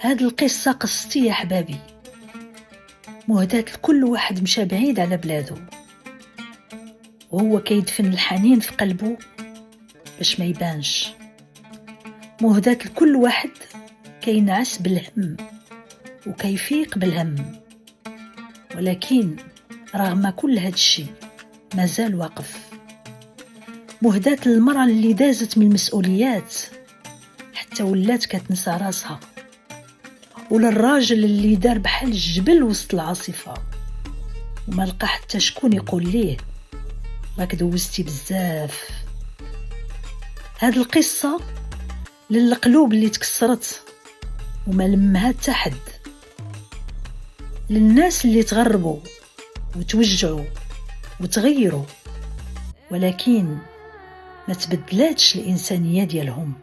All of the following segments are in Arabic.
هاد القصة قصتي يا حبابي، مهداة لكل واحد مشى بعيد على بلادو، وهو كيدفن الحنين في قلبه باش ما يبانش. مهداة لكل واحد كينعس بالهم وكيفيق بالهم، ولكن رغم كل هاد الشي مازال واقف. مهداة للمرأة اللي دازت من المسؤوليات حتى ولات كتنسى راسها، وللراجل اللي دار بحال الجبل وسط العاصفة وما لقى حتى شكون يقول ليه راك دوزتي بزاف. هاد القصة للقلوب اللي تكسرت وما لمها حتى حد، للناس اللي تغربوا وتوجعوا وتغيروا ولكن ما تبدلاتش الإنسانية ديالهم.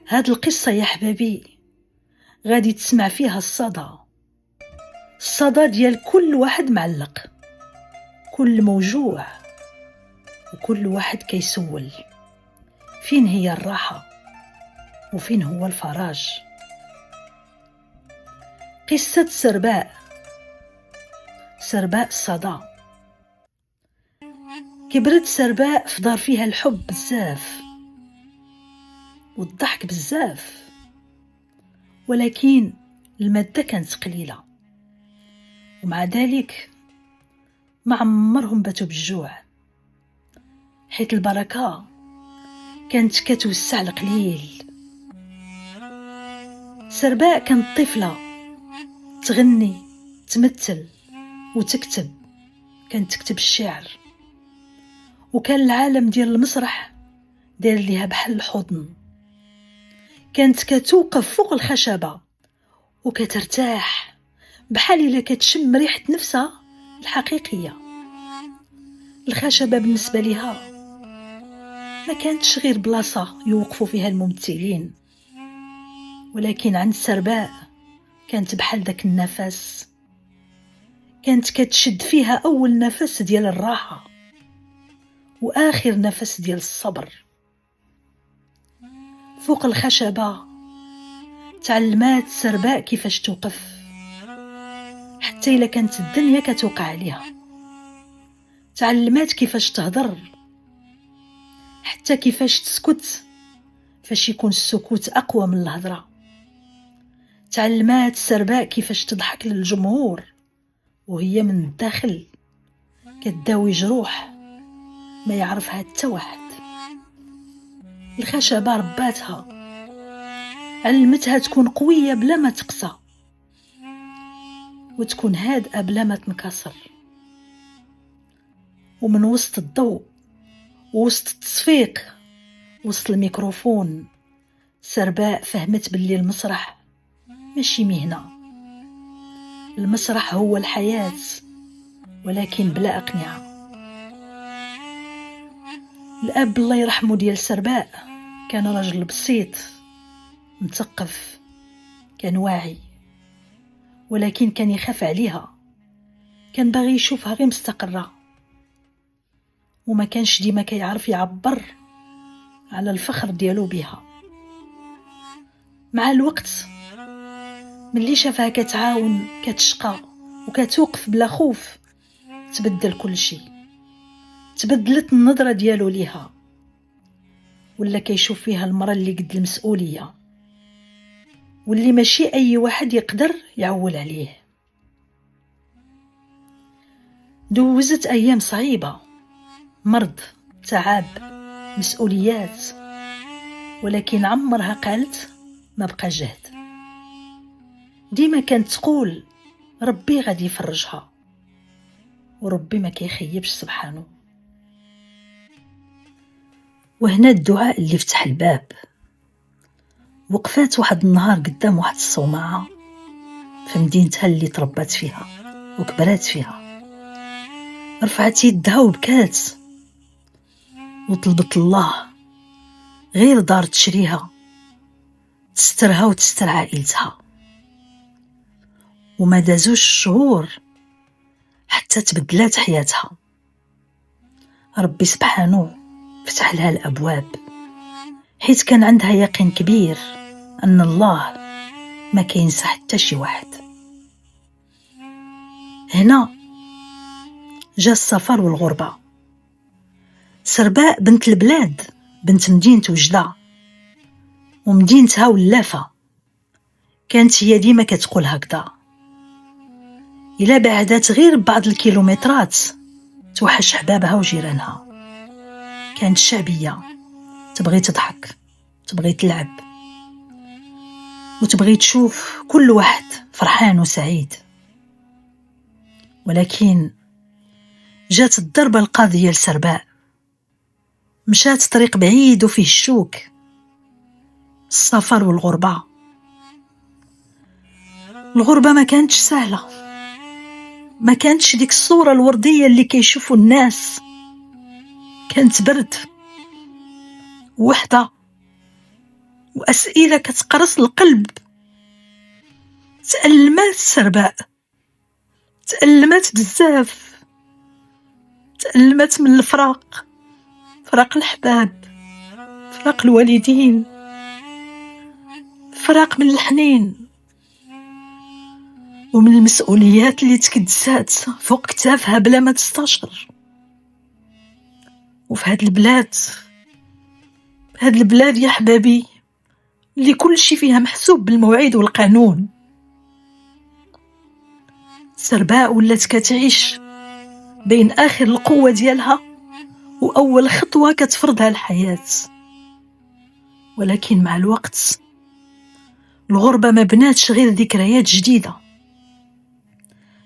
هاد القصة يا حبابي غادي تسمع فيها الصدى ديال كل واحد معلق، كل موجوع، وكل واحد كيسول فين هي الراحة وفين هو الفراج. قصة سرباء الصدى. كبرت سرباء في دار فيها الحب بزاف والضحك بزاف، ولكن المادة كانت قليلة، ومع ذلك ما عمرهم باتوا بالجوع، حيث البركة كانت كتوسع القليل. سرباء كانت طفلة تغني، تمثل وتكتب، كانت تكتب الشعر، وكان العالم ديال المسرح داير ليها بحال الحضن. كانت كتوقف فوق الخشبة وكترتاح بحال إلا كتشم ريحة نفسها الحقيقية. الخشبة بالنسبة لها ما كانتش غير بلاصة يوقفوا فيها الممثلين، ولكن عند سرباء كانت بحال داك النفس، كانت كتشد فيها أول نفس ديال الراحة وآخر نفس ديال الصبر. فوق الخشبة تعلمات سرباء كيفاش توقف حتى إلا كانت الدنيا كتوقع عليها، تعلمات كيفاش تهضر حتى كيفاش تسكت فاش يكون السكوت أقوى من الهضرة. تعلمات سرباء كيفاش تضحك للجمهور وهي من الداخل كتداوي جروح ما يعرفها حتى واحد. الخشبة رباتها، علمتها تكون قوية بلا ما تقسى، وتكون هادئة بلا ما تنكسر. ومن وسط الضوء وسط التصفيق وسط الميكروفون، سرباء فهمت باللي المسرح ماشي مهنة، المسرح هو الحياة ولكن بلا أقنعة. الأب الله يرحمه ديال سرباء كان رجل بسيط مثقف، كان واعي، ولكن كان يخاف عليها، كان باغي يشوفها غير مستقرة، وما كانش ديما كيعرف يعبر على الفخر ديالو بها. مع الوقت ملي شافها كتعاون كتشقى وكتوقف بلا خوف تبدل كل شيء، تبدلت النظرة ديالو ليها، ولا كيشوف فيها المرأة اللي قد المسؤولية واللي ماشي أي واحد يقدر يعول عليه. دوزت أيام صعيبة، مرض، تعب، مسؤوليات، ولكن عمرها قالت ما بقى جهد. ديما كانت تقول ربي غادي يفرجها، وربي ما كيخيبش سبحانه. وهنا الدعاء اللي فتح الباب. وقفات واحد النهار قدام واحد الصومعة في مدينتها اللي تربات فيها وكبرات فيها، رفعت يدها وبكات وطلبت الله غير دار تشريها تسترها وتستر عائلتها. وما دازوش شهور حتى تبدلات حياتها، ربي سبحانه فتح لها الأبواب، حيث كان عندها يقين كبير أن الله ما كينسى حتى شي واحد. هنا جا السفر والغربة. سرباء بنت البلاد، بنت مدينة وجدة، ومدينتها ولافة، كانت هي ديما كتقول هكذا: إلا بعدات غير بعض الكيلومترات توحش حبابها وجيرانها. كانت شعبية، تبغي تضحك، تبغي تلعب، وتبغي تشوف كل واحد فرحان وسعيد. ولكن جات الضربة القاضية لسرباء. مشات طريق بعيد وفيه الشوك، السفر والغربة. الغربة ما كانتش سهلة، ما كانتش ديك الصورة الوردية اللي كيشوفوا الناس. كانت برد، وحدة، وأسئلة كتقرص القلب. تألمات سرباء، تألمات بزاف، تألمات من الفراق، فراق الحباب، فراق الوالدين، فراق من الحنين، ومن المسؤوليات اللي تكدسات فوق كتافها بلا ما تستشعر. وفي هاد البلاد يا حبابي، اللي كل شي فيها محسوب بالمواعيد والقانون، سرباء ولات كتعيش بين آخر القوة ديالها وأول خطوة كتفرضها الحياة. ولكن مع الوقت الغربة ما بناتش غير ذكريات جديدة،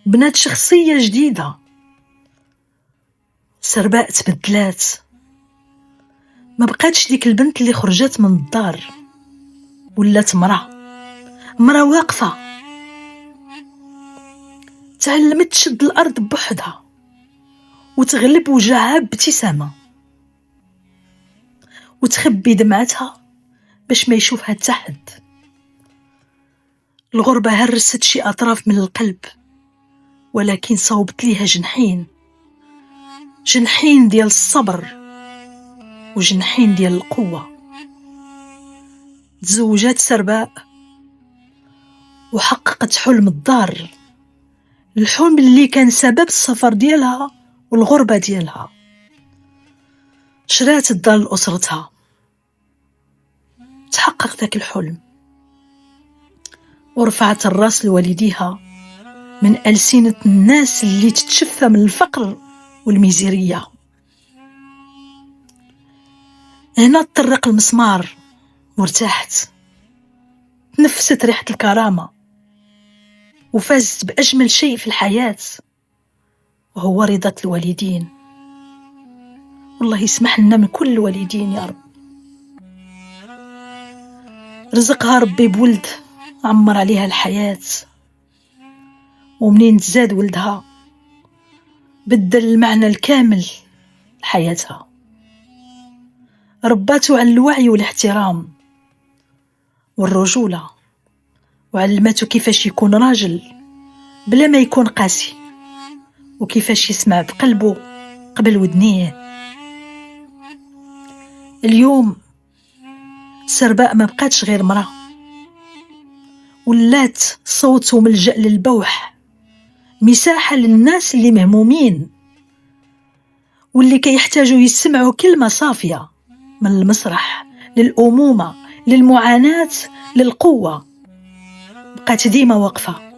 بنات شخصية جديدة. سرباء تبدلات، ما بقاتش ديك البنت اللي خرجت من الدار، ولات مرة واقفة. تعلمت تشد الأرض بوحدها وتغلب وجعها بابتسامة، وتخبي دمعتها باش ما يشوفها حتى حد. الغربة هرست شي أطراف من القلب، ولكن صوبت ليها جنحين ديال الصبر وجنحين ديال القوة. تزوجات سرباء وحققت حلم الدار، الحلم اللي كان سبب السفر ديالها والغربة ديالها. شرات الدار لأسرتها، تحقق ذاك الحلم، ورفعت الراس لوالديها من ألسنة الناس اللي تتشفى من الفقر والميزيرية. هنا طرق المسمار وارتاحت، تنفست ريحة الكرامة، وفازت بأجمل شيء في الحياة، وهو رضا الوالدين. والله يسمح لنا من كل الوالدين يا رب. رزقها ربي بولد عمر عليها الحياة، ومنين تزاد ولدها بدل المعنى الكامل لحياتها. رباته على الوعي والاحترام والرجولة، وعلمته كيفاش يكون راجل بلا ما يكون قاسي، وكيفاش يسمع بقلبه قبل ودنيه. اليوم سرباء ما بقاتش غير مرأة، ولات صوت وملجأ للبوح، مساحة للناس اللي مهمومين واللي كيحتاجوا يسمعوا كلمة صافية، من المسرح للأمومة للمعاناة للقوة. بقات ديما واقفة،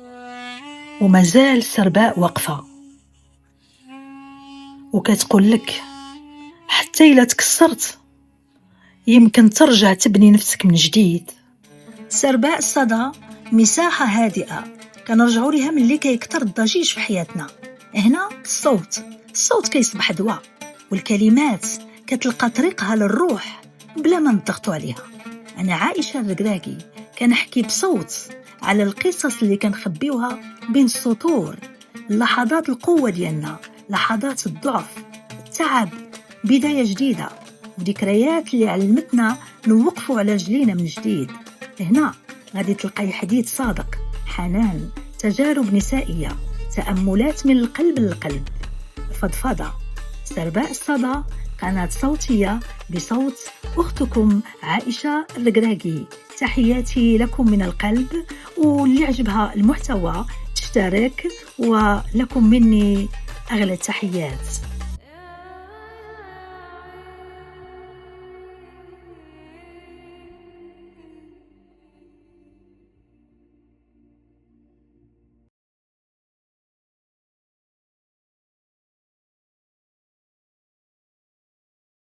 وما زال سرباء واقفة، وكتقول لك حتى إلا تكسرت يمكن ترجع تبني نفسك من جديد. سرباء الصدى مساحة هادئة كنرجعوا ليها ملي كيكتر الضجيج في حياتنا. هنا الصوت كيصبح دواء، والكلمات كتلقى طريقها للروح بلا ما نضغطوا عليها. أنا عائشة الركراكي كنحكي بصوت على القصص اللي كنخبيوها بين السطور، لحظات القوة ديالنا، لحظات الضعف، التعب، بداية جديدة، وذكريات اللي علمتنا نوقفوا على رجلينا من جديد. هنا غادي تلقاي حديث صادق، حنان، تجارب نسائية، تأملات من القلب للقلب، فضفضة. سرباء الصدى، قناة صوتية بصوت أختكم عائشة الركراكي. تحياتي لكم من القلب، واللي عجبها المحتوى تشترك، ولكم مني أغلى التحيات.